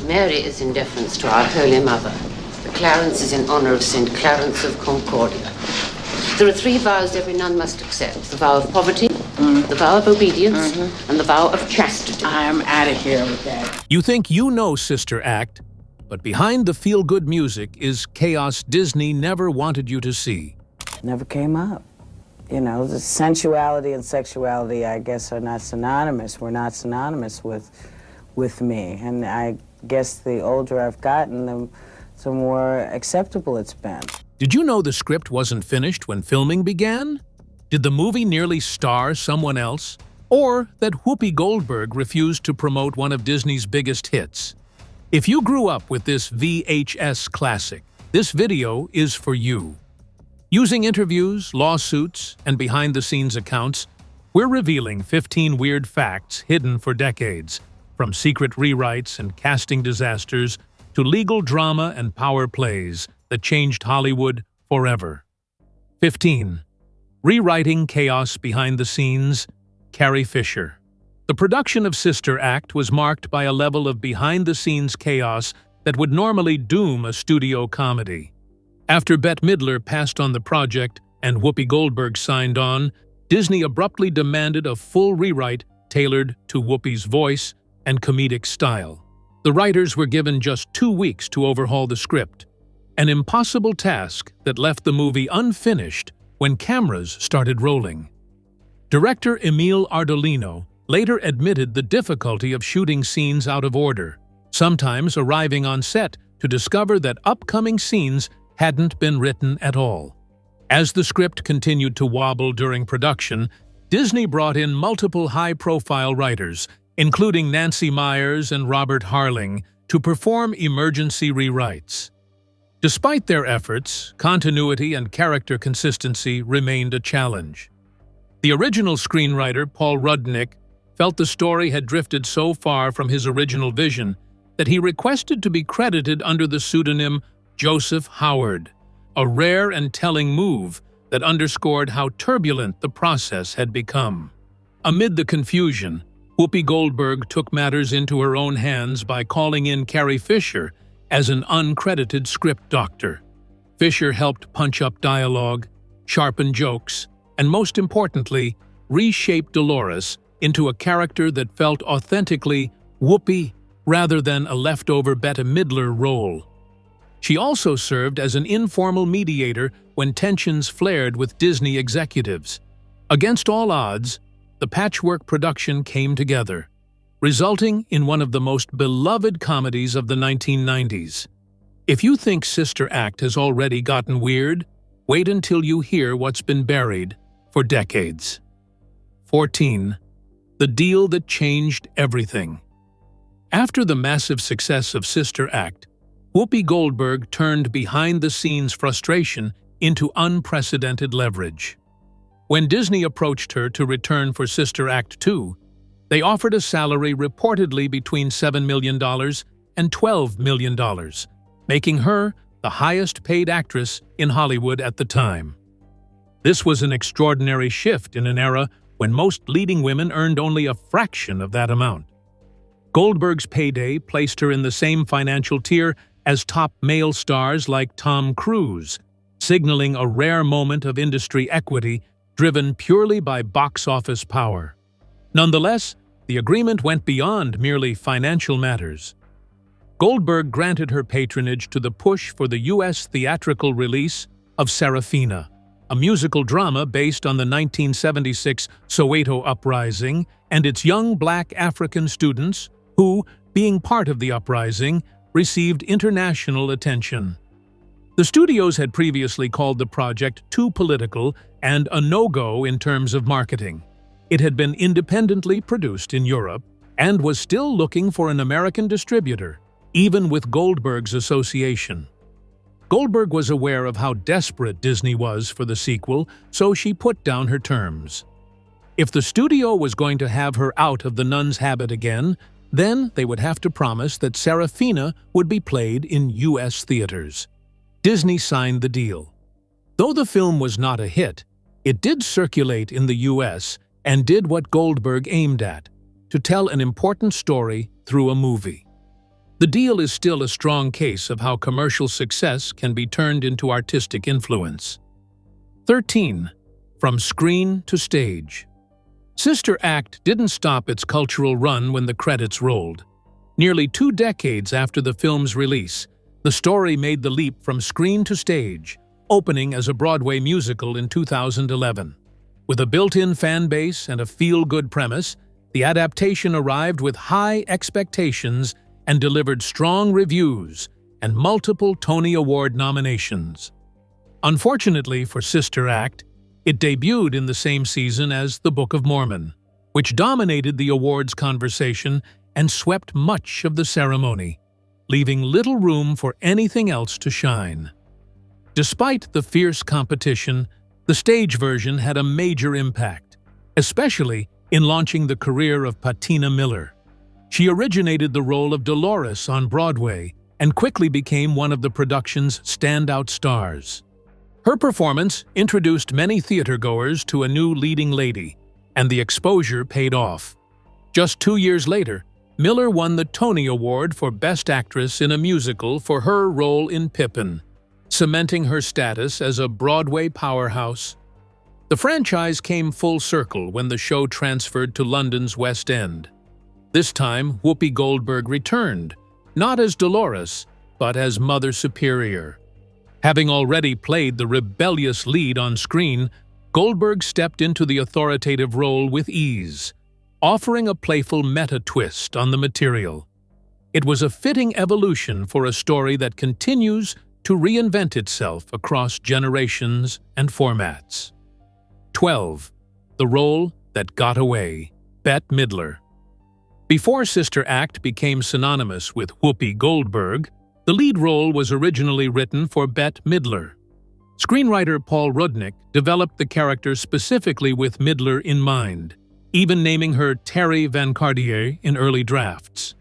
Mary is in deference to our Holy Mother. The Clarence is in honor of St. Clarence of Concordia. There are 3 vows every nun must accept. The vow of poverty, the vow of obedience, and the vow of chastity. I'm out of here with that. You think you know Sister Act, but behind the feel-good music is chaos Disney never wanted you to see. Never came up. You know, the sensuality and sexuality, I guess, are not synonymous. We're not synonymous with me. And I guess the older I've gotten, the more acceptable it's been. Did you know the script wasn't finished when filming began? Did the movie nearly star someone else? Or that Whoopi Goldberg refused to promote one of Disney's biggest hits? If you grew up with this VHS classic, this video is for you. Using interviews, lawsuits, and behind-the-scenes accounts, we're revealing 15 weird facts hidden for decades, from secret rewrites and casting disasters to legal drama and power plays that changed Hollywood forever. 15. Rewriting chaos behind the scenes, Carrie Fisher. The production of Sister Act was marked by a level of behind-the-scenes chaos that would normally doom a studio comedy. After Bette Midler passed on the project and Whoopi Goldberg signed on, Disney abruptly demanded a full rewrite tailored to Whoopi's voice and comedic style. The writers were given just 2 weeks to overhaul the script, an impossible task that left the movie unfinished when cameras started rolling. Director Emile Ardolino later admitted the difficulty of shooting scenes out of order, sometimes arriving on set to discover that upcoming scenes hadn't been written at all. As the script continued to wobble during production, Disney brought in multiple high-profile writers, including Nancy Meyers and Robert Harling, to perform emergency rewrites. Despite their efforts, continuity and character consistency remained a challenge. The original screenwriter, Paul Rudnick, felt the story had drifted so far from his original vision that he requested to be credited under the pseudonym Joseph Howard, a rare and telling move that underscored how turbulent the process had become. Amid the confusion, Whoopi Goldberg took matters into her own hands by calling in Carrie Fisher as an uncredited script doctor. Fisher helped punch up dialogue, sharpen jokes, and most importantly, reshape Dolores into a character that felt authentically Whoopi rather than a leftover Bette Midler role. She also served as an informal mediator when tensions flared with Disney executives. Against all odds, the patchwork production came together, resulting in one of the most beloved comedies of the 1990s. If you think Sister Act has already gotten weird, wait until you hear what's been buried for decades. 14. The deal that changed everything. After the massive success of Sister Act, Whoopi Goldberg turned behind-the-scenes frustration into unprecedented leverage. When Disney approached her to return for Sister Act 2, they offered a salary reportedly between $7 million and $12 million, making her the highest-paid actress in Hollywood at the time. This was an extraordinary shift in an era when most leading women earned only a fraction of that amount. Goldberg's payday placed her in the same financial tier as top male stars like Tom Cruise, signaling a rare moment of industry equity driven purely by box office power. Nonetheless, the agreement went beyond merely financial matters. Goldberg granted her patronage to the push for the U.S. theatrical release of Serafina, a musical drama based on the 1976 Soweto uprising and its young black African students who, being part of the uprising, received international attention. The studios had previously called the project too political and a no-go in terms of marketing. It had been independently produced in Europe and was still looking for an American distributor, even with Goldberg's association. Goldberg was aware of how desperate Disney was for the sequel, so she put down her terms. If the studio was going to have her out of the nun's habit again, then they would have to promise that Serafina would be played in U.S. theaters. Disney signed the deal. Though the film was not a hit, it did circulate in the U.S. and did what Goldberg aimed at, to tell an important story through a movie. The deal is still a strong case of how commercial success can be turned into artistic influence. 13. From screen to stage. Sister Act didn't stop its cultural run when the credits rolled. Nearly 2 decades after the film's release, the story made the leap from screen to stage, opening as a Broadway musical in 2011. With a built-in fan base and a feel-good premise, the adaptation arrived with high expectations and delivered strong reviews and multiple Tony Award nominations. Unfortunately for Sister Act, it debuted in the same season as The Book of Mormon, which dominated the awards conversation and swept much of the ceremony, leaving little room for anything else to shine. Despite the fierce competition, the stage version had a major impact, especially in launching the career of Bette Midler. She originated the role of Dolores on Broadway and quickly became one of the production's standout stars. Her performance introduced many theatergoers to a new leading lady, and the exposure paid off. Just 2 years later, Miller won the Tony Award for Best Actress in a Musical for her role in Pippin, cementing her status as a Broadway powerhouse. The franchise came full circle when the show transferred to London's West End. This time, Whoopi Goldberg returned, not as Dolores, but as Mother Superior. Having already played the rebellious lead on screen, Goldberg stepped into the authoritative role with ease, offering a playful meta-twist on the material. It was a fitting evolution for a story that continues to reinvent itself across generations and formats. 12. The Role That Got Away. Bette Midler. Before Sister Act became synonymous with Whoopi Goldberg, the lead role was originally written for Bette Midler. Screenwriter Paul Rudnick developed the character specifically with Midler in mind, even naming her Terry Van Cartier in early drafts.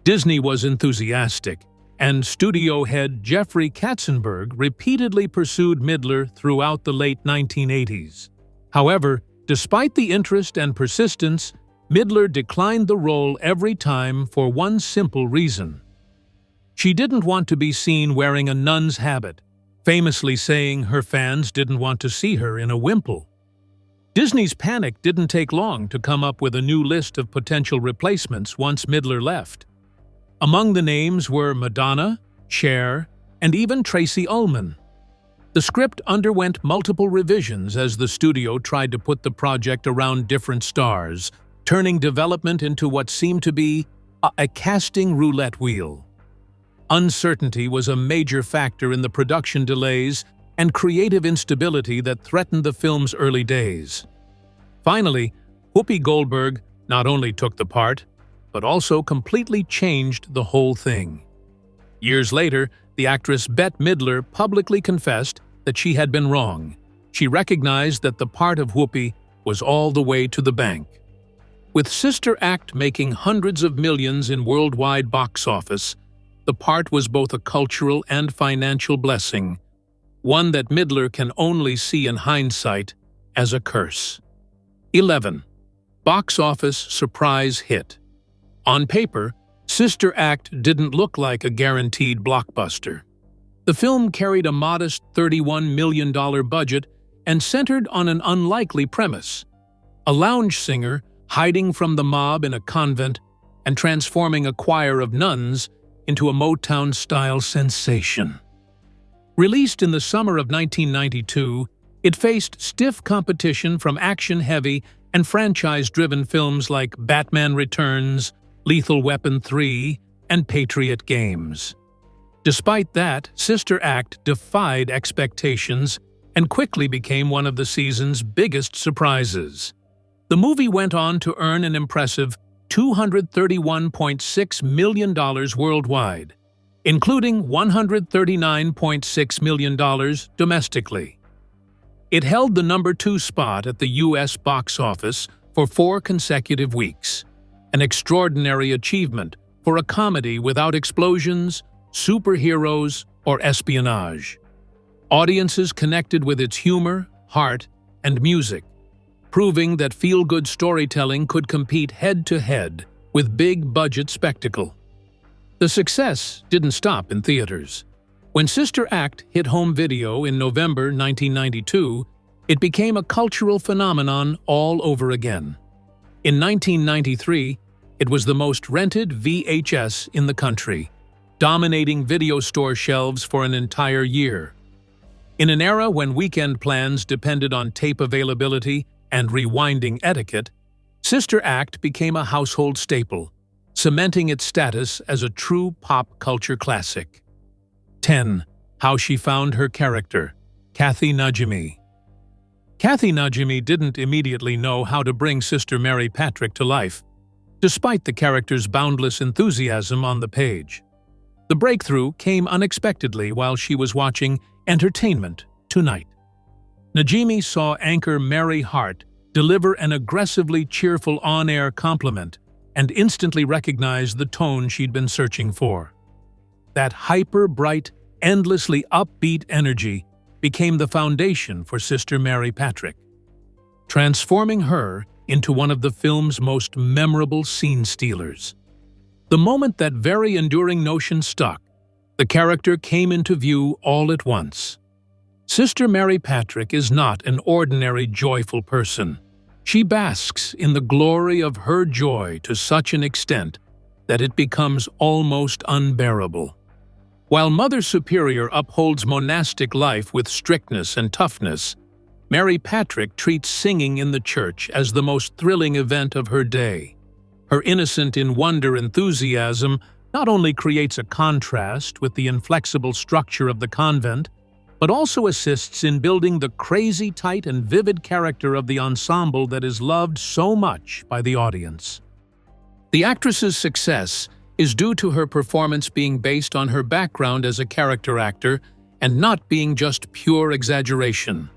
Disney was enthusiastic, and studio head Jeffrey Katzenberg repeatedly pursued Midler throughout the late 1980s. However, despite the interest and persistence, Midler declined the role every time for one simple reason. She didn't want to be seen wearing a nun's habit, famously saying her fans didn't want to see her in a wimple. Disney's panic didn't take long to come up with a new list of potential replacements once Midler left. Among the names were Madonna, Cher, and even Tracy Ullman. The script underwent multiple revisions as the studio tried to put the project around different stars, turning development into what seemed to be a casting roulette wheel. Uncertainty was a major factor in the production delays and creative instability that threatened the film's early days. Finally, Whoopi Goldberg not only took the part, but also completely changed the whole thing. Years later, the actress Bette Midler publicly confessed that she had been wrong. She recognized that the part of Whoopi was all the way to the bank. With Sister Act making hundreds of millions in worldwide box office, the part was both a cultural and financial blessing, one that Midler can only see in hindsight as a curse. 11. Box office surprise hit. On paper, Sister Act didn't look like a guaranteed blockbuster. The film carried a modest $31 million budget and centered on an unlikely premise: a lounge singer hiding from the mob in a convent and transforming a choir of nuns into a Motown-style sensation. Released in the summer of 1992, it faced stiff competition from action-heavy and franchise-driven films like Batman Returns, Lethal Weapon 3, and Patriot Games. Despite that, Sister Act defied expectations and quickly became one of the season's biggest surprises. The movie went on to earn an impressive $231.6 million worldwide, including $139.6 million domestically. It held the number 2 spot at the U.S. box office for 4 consecutive weeks, an extraordinary achievement for a comedy without explosions, superheroes, or espionage. Audiences connected with its humor, heart, and music, proving that feel-good storytelling could compete head-to-head with big-budget spectacle. The success didn't stop in theaters. When Sister Act hit home video in November 1992, it became a cultural phenomenon all over again. In 1993, it was the most rented VHS in the country, dominating video store shelves for an entire year. In an era when weekend plans depended on tape availability and rewinding etiquette, Sister Act became a household staple, cementing its status as a true pop culture classic. 10. How she found her character, Kathy Najimy. Kathy Najimy didn't immediately know how to bring Sister Mary Patrick to life, despite the character's boundless enthusiasm on the page. The breakthrough came unexpectedly while she was watching Entertainment Tonight. Najimy saw anchor Mary Hart deliver an aggressively cheerful on-air compliment and instantly recognized the tone she'd been searching for. That hyper-bright, endlessly upbeat energy became the foundation for Sister Mary Patrick, transforming her into one of the film's most memorable scene stealers. The moment that very enduring notion stuck, the character came into view all at once. Sister Mary Patrick is not an ordinary joyful person. She basks in the glory of her joy to such an extent that it becomes almost unbearable. While Mother Superior upholds monastic life with strictness and toughness, Mary Patrick treats singing in the church as the most thrilling event of her day. Her innocent-in-wonder enthusiasm not only creates a contrast with the inflexible structure of the convent, but also assists in building the crazy tight and vivid character of the ensemble that is loved so much by the audience. The actress's success is due to her performance being based on her background as a character actor and not being just pure exaggeration.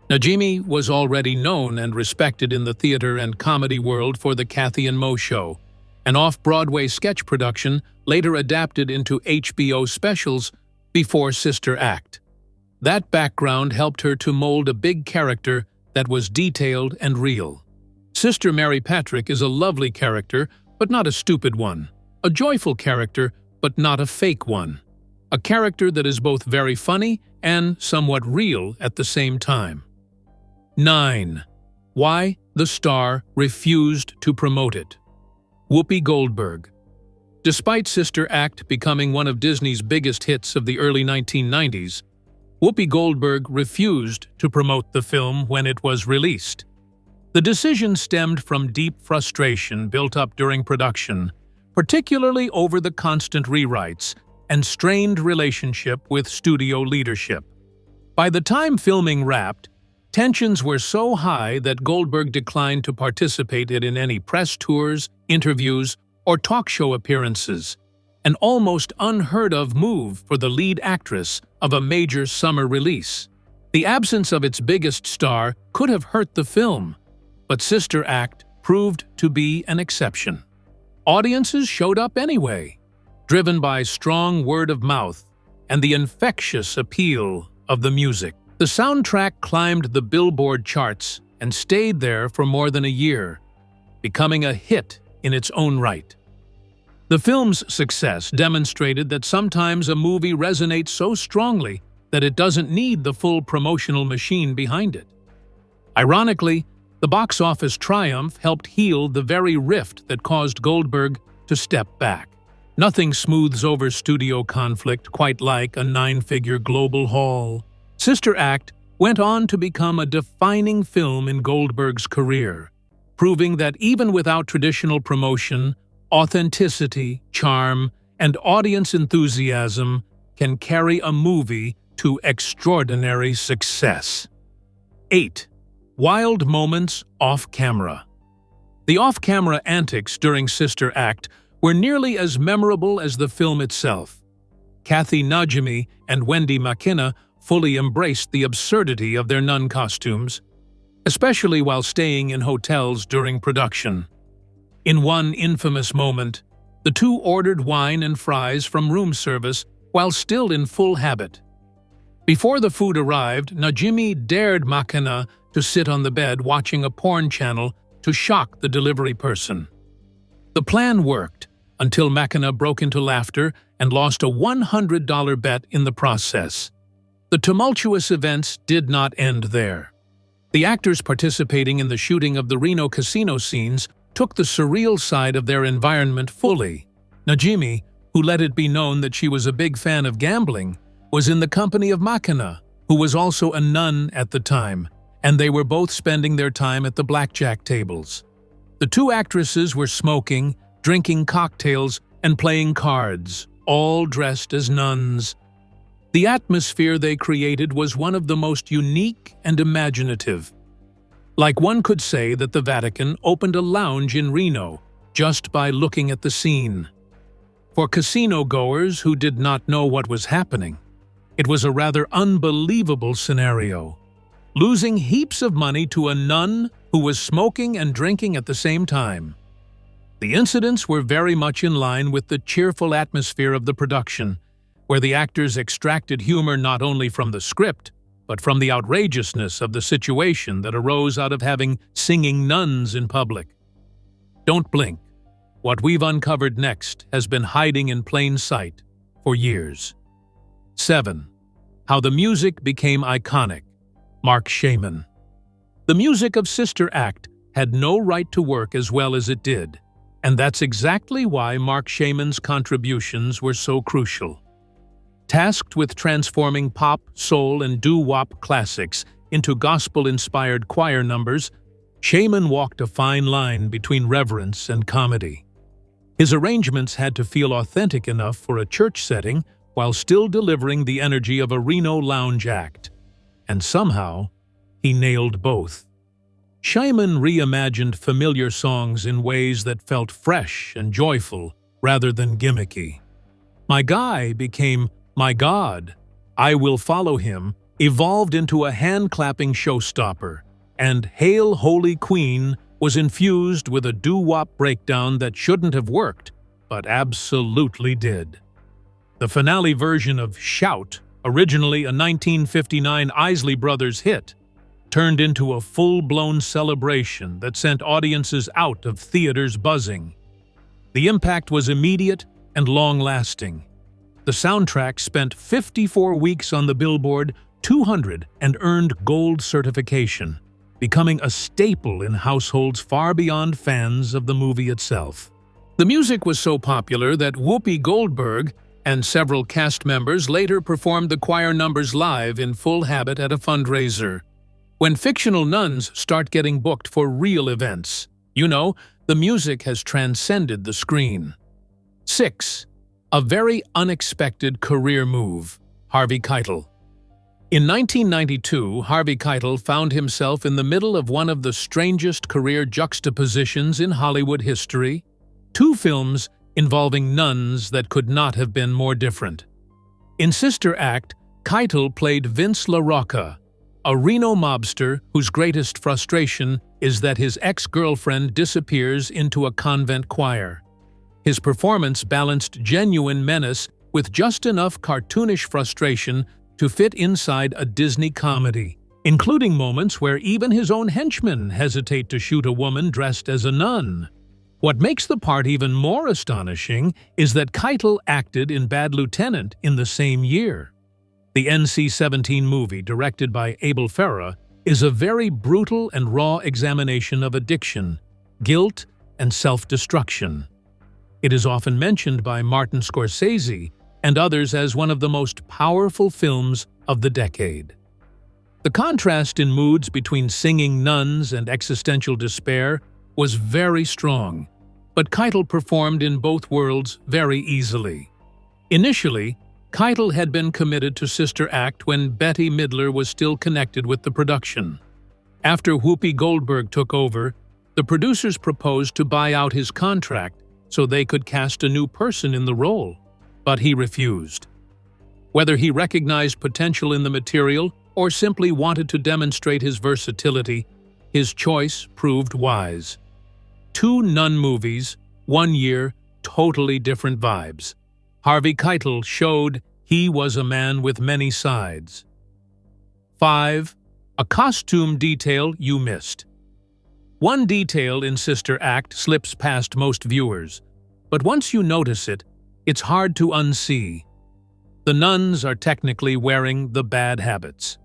Najimy was already known and respected in the theater and comedy world for The Kathy and Mo Show, an off-Broadway sketch production later adapted into HBO specials before Sister Act. That background helped her to mold a big character that was detailed and real. Sister Mary Patrick is a lovely character, but not a stupid one. A joyful character, but not a fake one. A character that is both very funny and somewhat real at the same time. 9. Why the star refused to promote it. Whoopi Goldberg. Despite Sister Act becoming one of Disney's biggest hits of the early 1990s, Whoopi Goldberg refused to promote the film when it was released. The decision stemmed from deep frustration built up during production, particularly over the constant rewrites and strained relationship with studio leadership. By the time filming wrapped, tensions were so high that Goldberg declined to participate in any press tours, interviews, or talk show appearances, an almost unheard-of move for the lead actress of a major summer release. The absence of its biggest star could have hurt the film, but Sister Act proved to be an exception. Audiences showed up anyway, driven by strong word of mouth and the infectious appeal of the music. The soundtrack climbed the Billboard charts and stayed there for more than a year, becoming a hit in its own right. The film's success demonstrated that sometimes a movie resonates so strongly that it doesn't need the full promotional machine behind it. Ironically, the box office triumph helped heal the very rift that caused Goldberg to step back. Nothing smooths over studio conflict quite like a 9-figure global haul. Sister Act went on to become a defining film in Goldberg's career, proving that even without traditional promotion, authenticity, charm, and audience enthusiasm can carry a movie to extraordinary success. 8. Wild moments off-camera. The off-camera antics during Sister Act were nearly as memorable as the film itself. Kathy Najimy and Wendy McKenna fully embraced the absurdity of their nun costumes, especially while staying in hotels during production. In one infamous moment, the two ordered wine and fries from room service while still in full habit. Before the food arrived, Najimy dared McKenna to sit on the bed watching a porn channel to shock the delivery person. The plan worked, until Mackinac broke into laughter and lost a $100 bet in the process. The tumultuous events did not end there. The actors participating in the shooting of the Reno casino scenes took the surreal side of their environment fully. Najimy, who let it be known that she was a big fan of gambling, was in the company of Mackinac, who was also a nun at the time, and they were both spending their time at the blackjack tables. The two actresses were smoking, drinking cocktails, and playing cards, all dressed as nuns. The atmosphere they created was one of the most unique and imaginative. Like one could say that the Vatican opened a lounge in Reno just by looking at the scene. For casino-goers who did not know what was happening, it was a rather unbelievable scenario. Losing heaps of money to a nun who was smoking and drinking at the same time. The incidents were very much in line with the cheerful atmosphere of the production, where the actors extracted humor not only from the script, but from the outrageousness of the situation that arose out of having singing nuns in public. Don't blink. What we've uncovered next has been hiding in plain sight for years. 7. How the music became iconic. Marc Shaiman. The music of Sister Act had no right to work as well as it did, and that's exactly why Marc Shaiman's contributions were so crucial. Tasked with transforming pop, soul, and doo-wop classics into gospel-inspired choir numbers, Shaiman walked a fine line between reverence and comedy. His arrangements had to feel authentic enough for a church setting while still delivering the energy of a Reno lounge act. And somehow, he nailed both. Shaiman reimagined familiar songs in ways that felt fresh and joyful rather than gimmicky. My Guy became My God, I Will Follow Him evolved into a hand-clapping showstopper, and Hail Holy Queen was infused with a doo-wop breakdown that shouldn't have worked, but absolutely did. The finale version of Shout, originally a 1959 Isley Brothers hit, turned into a full-blown celebration that sent audiences out of theaters buzzing. The impact was immediate and long-lasting. The soundtrack spent 54 weeks on the Billboard 200 and earned gold certification, becoming a staple in households far beyond fans of the movie itself. The music was so popular that Whoopi Goldberg and several cast members later performed the choir numbers live in full habit at a fundraiser. When fictional nuns start getting booked for real events, the music has transcended the screen. 6. A very unexpected career move. Harvey Keitel. In 1992, Harvey Keitel found himself in the middle of one of the strangest career juxtapositions in Hollywood history. 2 films involving nuns that could not have been more different. In Sister Act, Keitel played Vince LaRocca, a Reno mobster whose greatest frustration is that his ex-girlfriend disappears into a convent choir. His performance balanced genuine menace with just enough cartoonish frustration to fit inside a Disney comedy, including moments where even his own henchmen hesitate to shoot a woman dressed as a nun. What makes the part even more astonishing is that Keitel acted in Bad Lieutenant in the same year. The NC-17 movie, directed by Abel Ferrara, is a very brutal and raw examination of addiction, guilt, and self-destruction. It is often mentioned by Martin Scorsese and others as one of the most powerful films of the decade. The contrast in moods between singing nuns and existential despair was very strong, but Keitel performed in both worlds very easily. Initially, Keitel had been committed to Sister Act when Bette Midler was still connected with the production. After Whoopi Goldberg took over, the producers proposed to buy out his contract so they could cast a new person in the role, but he refused. Whether he recognized potential in the material or simply wanted to demonstrate his versatility, his choice proved wise. 2 nun movies, 1 year, totally different vibes. Harvey Keitel showed he was a man with many sides. 5. A costume detail you missed. One detail in Sister Act slips past most viewers. But once you notice it, it's hard to unsee. The nuns are technically wearing the bad habits.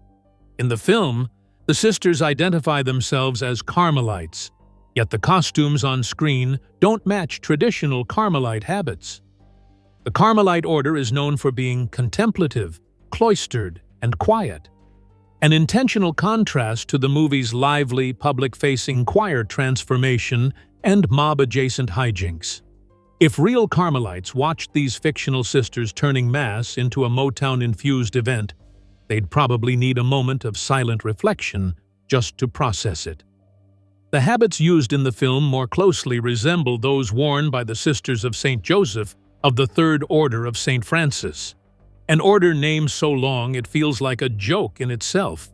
In the film, the sisters identify themselves as Carmelites, yet the costumes on screen don't match traditional Carmelite habits. The Carmelite order is known for being contemplative, cloistered, and quiet, an intentional contrast to the movie's lively, public-facing choir transformation and mob-adjacent hijinks. If real Carmelites watched these fictional sisters turning Mass into a Motown-infused event, they'd probably need a moment of silent reflection just to process it. The habits used in the film more closely resemble those worn by the Sisters of St. Joseph of the Third Order of St. Francis, an order named so long it feels like a joke in itself.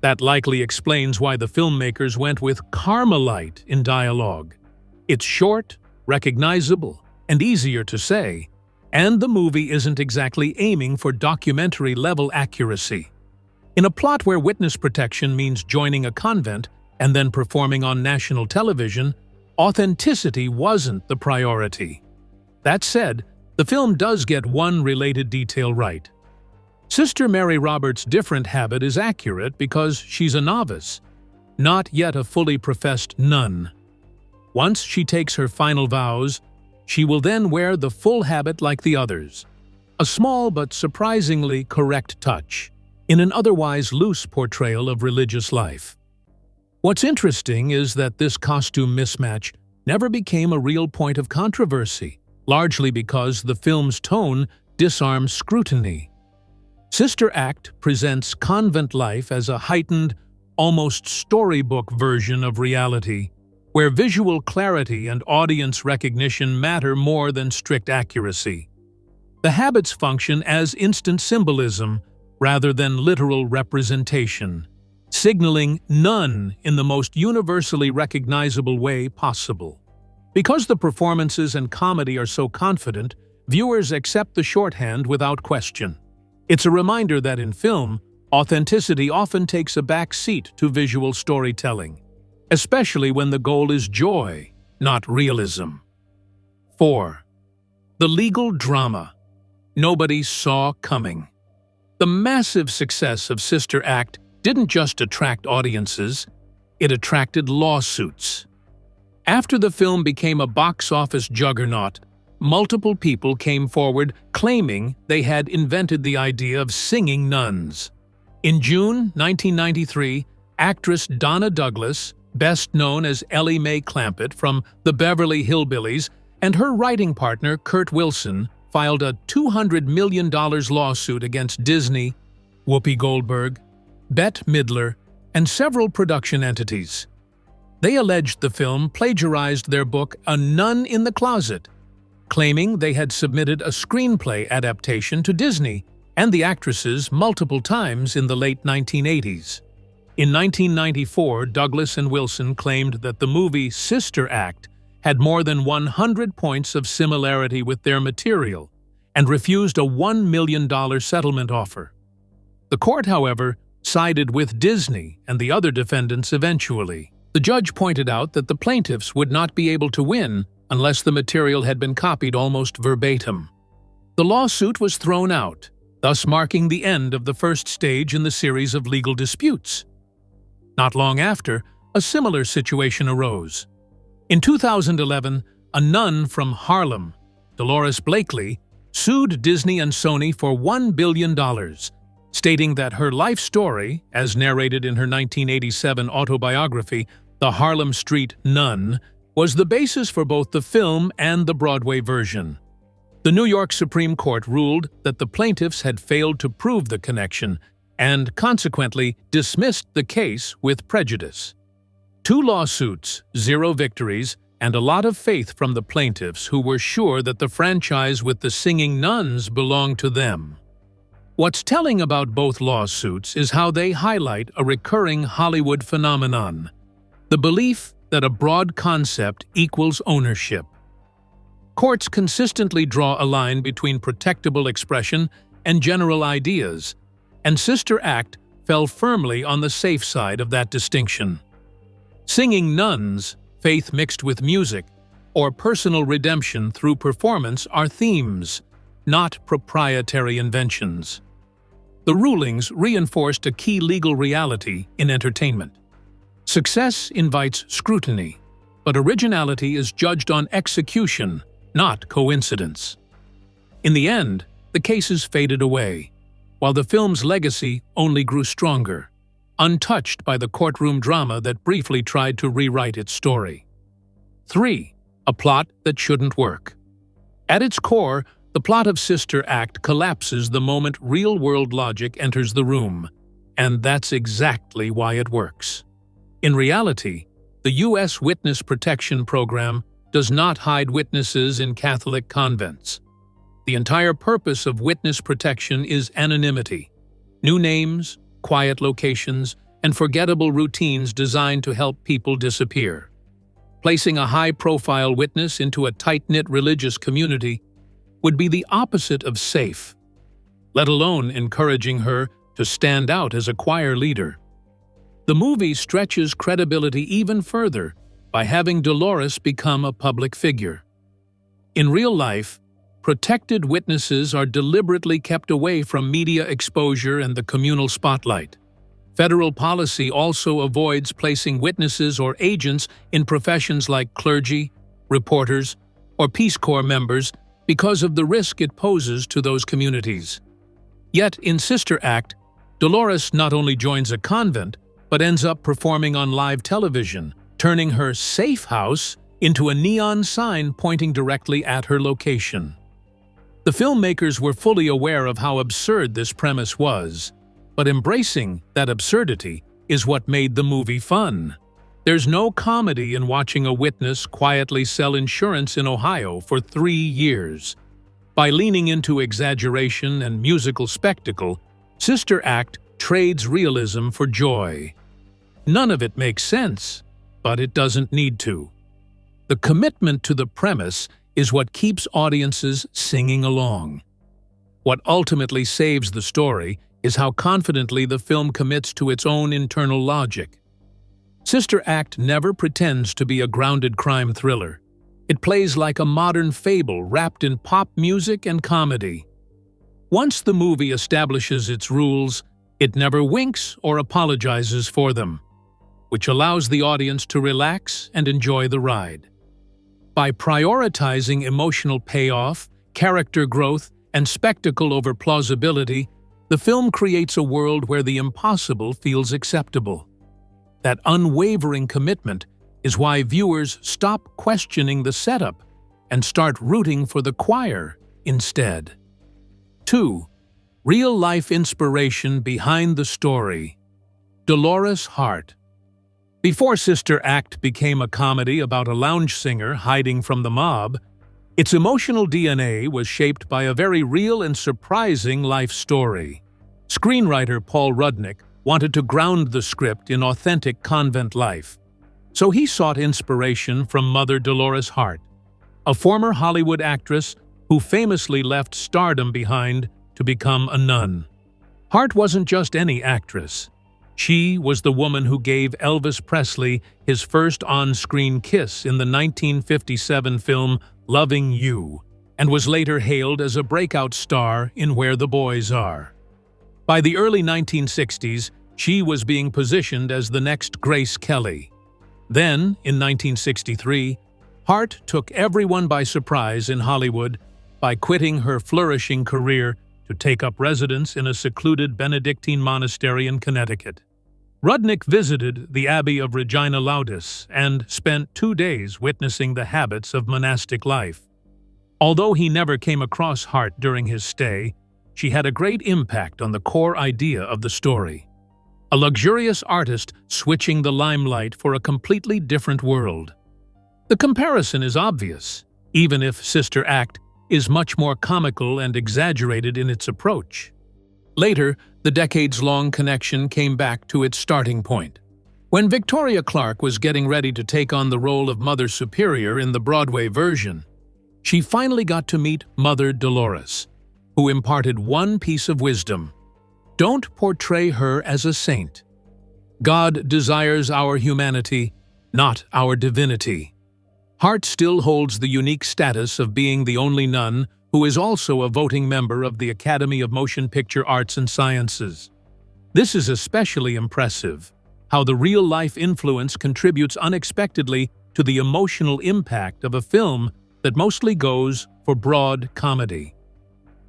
That likely explains why the filmmakers went with Carmelite in dialogue. It's short, recognizable, and easier to say, and the movie isn't exactly aiming for documentary-level accuracy. In a plot where witness protection means joining a convent and then performing on national television, authenticity wasn't the priority. That said, the film does get one related detail right. Sister Mary Roberts' different habit is accurate because she's a novice, not yet a fully professed nun. Once she takes her final vows, she will then wear the full habit like the others, a small but surprisingly correct touch in an otherwise loose portrayal of religious life. What's interesting is that this costume mismatch never became a real point of controversy, largely because the film's tone disarms scrutiny. Sister Act presents convent life as a heightened, almost storybook version of reality, where visual clarity and audience recognition matter more than strict accuracy. The habits function as instant symbolism rather than literal representation, signaling none in the most universally recognizable way possible. Because the performances and comedy are so confident, viewers accept the shorthand without question. It's a reminder that in film, authenticity often takes a back seat to visual storytelling, especially when the goal is joy, not realism. 4. The legal drama nobody saw coming. The massive success of Sister Act didn't just attract audiences, it attracted lawsuits. After the film became a box office juggernaut, multiple people came forward claiming they had invented the idea of singing nuns. In June 1993, actress Donna Douglas, best known as Ellie Mae Clampett from the Beverly Hillbillies, and her writing partner Kurt Wilson filed a $200 million lawsuit against Disney, Whoopi Goldberg, Bette Midler, and several production entities. They alleged the film plagiarized their book A Nun in the Closet, claiming they had submitted a screenplay adaptation to Disney and the actresses multiple times in the late 1980s. In 1994, Douglas and Wilson claimed that the movie Sister Act had more than 100 points of similarity with their material and refused a $1 million settlement offer. The court, however, sided with Disney and the other defendants eventually. The judge pointed out that the plaintiffs would not be able to win unless the material had been copied almost verbatim. The lawsuit was thrown out, thus marking the end of the first stage in the series of legal disputes. Not long after, a similar situation arose. In 2011, a nun from Harlem, Dolores Blakely, sued Disney and Sony for $1 billion, stating that her life story, as narrated in her 1987 autobiography, The Harlem Street Nun, was the basis for both the film and the Broadway version. The New York Supreme Court ruled that the plaintiffs had failed to prove the connection and consequently dismissed the case with prejudice. 2 lawsuits, 0 victories, and a lot of faith from the plaintiffs who were sure that the franchise with the singing nuns belonged to them. What's telling about both lawsuits is how they highlight a recurring Hollywood phenomenon: the belief that a broad concept equals ownership. Courts consistently draw a line between protectable expression and general ideas, and Sister Act fell firmly on the safe side of that distinction. Singing nuns, faith mixed with music, or personal redemption through performance are themes, not proprietary inventions. The rulings reinforced a key legal reality in entertainment. Success invites scrutiny, but originality is judged on execution, not coincidence. In the end, the cases faded away, while the film's legacy only grew stronger, untouched by the courtroom drama that briefly tried to rewrite its story. 3. A plot that shouldn't work. At its core, the plot of Sister Act collapses the moment real-world logic enters the room, and that's exactly why it works. In reality, the U.S. Witness Protection Program does not hide witnesses in Catholic convents. The entire purpose of witness protection is anonymity. New names, quiet locations, and forgettable routines designed to help people disappear. Placing a high-profile witness into a tight-knit religious community would be the opposite of safe, let alone encouraging her to stand out as a choir leader. The movie stretches credibility even further by having Dolores become a public figure. In real life, protected witnesses are deliberately kept away from media exposure and the communal spotlight. Federal policy also avoids placing witnesses or agents in professions like clergy, reporters, or Peace Corps members because of the risk it poses to those communities. Yet, in Sister Act, Dolores not only joins a convent, but ends up performing on live television, turning her safe house into a neon sign pointing directly at her location. The filmmakers were fully aware of how absurd this premise was, but embracing that absurdity is what made the movie fun. There's no comedy in watching a witness quietly sell insurance in Ohio for 3 years. By leaning into exaggeration and musical spectacle, Sister Act trades realism for joy. None of it makes sense, but it doesn't need to. The commitment to the premise is what keeps audiences singing along. What ultimately saves the story is how confidently the film commits to its own internal logic. Sister Act never pretends to be a grounded crime thriller. It plays like a modern fable wrapped in pop music and comedy. Once the movie establishes its rules, it never winks or apologizes for them, which allows the audience to relax and enjoy the ride. By prioritizing emotional payoff, character growth, and spectacle over plausibility, the film creates a world where the impossible feels acceptable. That unwavering commitment is why viewers stop questioning the setup and start rooting for the choir instead. 2. Real-life inspiration behind the story. Dolores Hart. Before Sister Act became a comedy about a lounge singer hiding from the mob, its emotional DNA was shaped by a very real and surprising life story. Screenwriter Paul Rudnick wanted to ground the script in authentic convent life, so he sought inspiration from Mother Dolores Hart, a former Hollywood actress who famously left stardom behind to become a nun. Hart wasn't just any actress. She was the woman who gave Elvis Presley his first on-screen kiss in the 1957 film Loving You, and was later hailed as a breakout star in Where the Boys Are. By the early 1960s, she was being positioned as the next Grace Kelly. Then, in 1963, Hart took everyone by surprise in Hollywood by quitting her flourishing career to take up residence in a secluded Benedictine monastery in Connecticut. Rudnick visited the Abbey of Regina Laudis and spent 2 days witnessing the habits of monastic life. Although he never came across Hart during his stay, she had a great impact on the core idea of the story. A luxurious artist switching the limelight for a completely different world. The comparison is obvious, even if Sister Act is much more comical and exaggerated in its approach. Later, the decades-long connection came back to its starting point. When Victoria Clark was getting ready to take on the role of Mother Superior in the Broadway version, she finally got to meet Mother Dolores, who imparted one piece of wisdom: don't portray her as a saint. God desires our humanity, not our divinity. Hart still holds the unique status of being the only nun who is also a voting member of the Academy of Motion Picture Arts and Sciences. This is especially impressive, how the real-life influence contributes unexpectedly to the emotional impact of a film that mostly goes for broad comedy.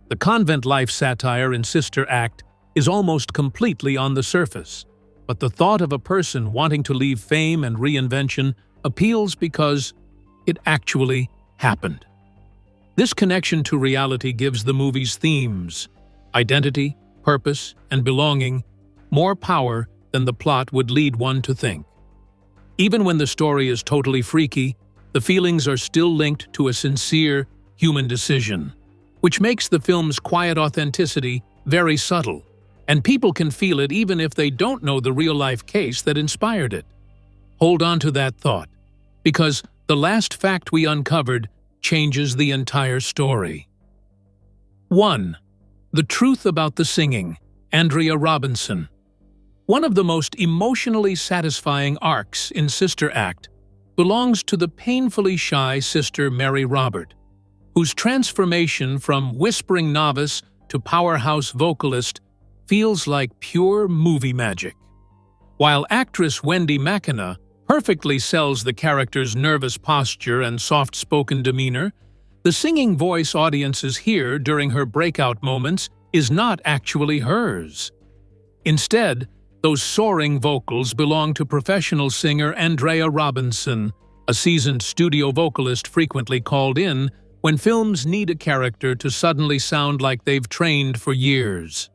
The convent life satire in Sister Act is almost completely on the surface, but the thought of a person wanting to leave fame and reinvention appeals because it actually happened. This connection to reality gives the movie's themes, identity, purpose, and belonging, more power than the plot would lead one to think. Even when the story is totally freaky, the feelings are still linked to a sincere human decision, which makes the film's quiet authenticity very subtle, and people can feel it even if they don't know the real-life case that inspired it. Hold on to that thought, because the last fact we uncovered changes the entire story. 1. The truth about the singing, Andrea Robinson. One of the most emotionally satisfying arcs in Sister Act belongs to the painfully shy Sister Mary Robert, whose transformation from whispering novice to powerhouse vocalist feels like pure movie magic. While actress Wendy McKenna perfectly sells the character's nervous posture and soft-spoken demeanor, the singing voice audiences hear during her breakout moments is not actually hers. Instead, those soaring vocals belong to professional singer Andrea Robinson, a seasoned studio vocalist frequently called in when films need a character to suddenly sound like they've trained for years.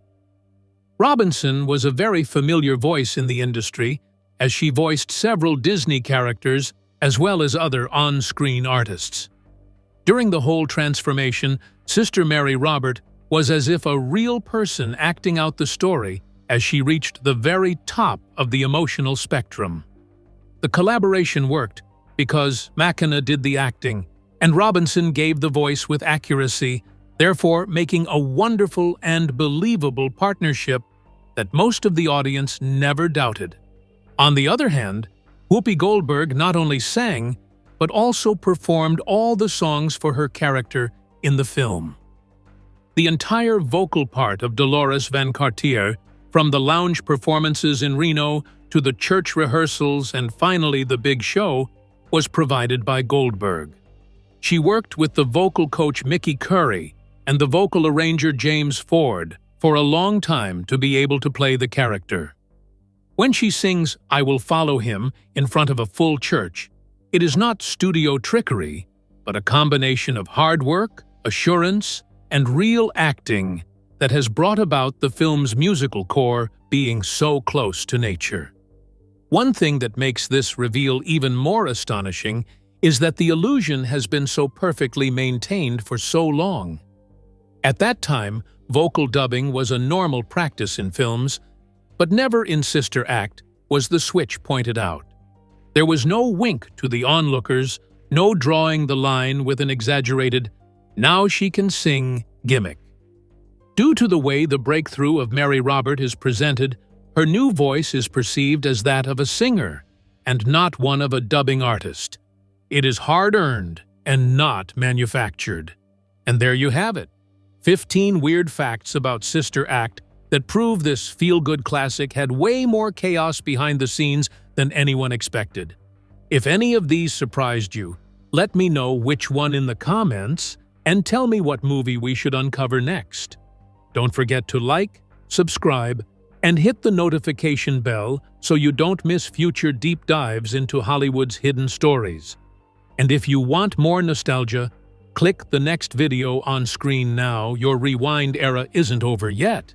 Robinson was a very familiar voice in the industry, as she voiced several Disney characters as well as other on-screen artists. During the whole transformation, Sister Mary Robert was as if a real person acting out the story as she reached the very top of the emotional spectrum. The collaboration worked because McKenna did the acting, and Robinson gave the voice with accuracy, therefore making a wonderful and believable partnership that most of the audience never doubted. On the other hand, Whoopi Goldberg not only sang, but also performed all the songs for her character in the film. The entire vocal part of Dolores Van Cartier, from the lounge performances in Reno to the church rehearsals and finally the big show, was provided by Goldberg. She worked with the vocal coach Mickey Curry and the vocal arranger James Ford for a long time to be able to play the character. When she sings "I Will Follow Him" in front of a full church, it is not studio trickery, but a combination of hard work, assurance, and real acting that has brought about the film's musical core being so close to nature. One thing that makes this reveal even more astonishing is that the illusion has been so perfectly maintained for so long. At that time, vocal dubbing was a normal practice in films, but never in Sister Act was the switch pointed out. There was no wink to the onlookers, no drawing the line with an exaggerated "now she can sing" gimmick. Due to the way the breakthrough of Mary Robert is presented, her new voice is perceived as that of a singer, and not one of a dubbing artist. It is hard-earned and not manufactured. And there you have it, 15 weird facts about Sister Act that prove this feel-good classic had way more chaos behind the scenes than anyone expected. If any of these surprised you, let me know which one in the comments and tell me what movie we should uncover next. Don't forget to like, subscribe, and hit the notification bell so you don't miss future deep dives into Hollywood's hidden stories. And if you want more nostalgia, click the next video on screen now. Your rewind era isn't over yet.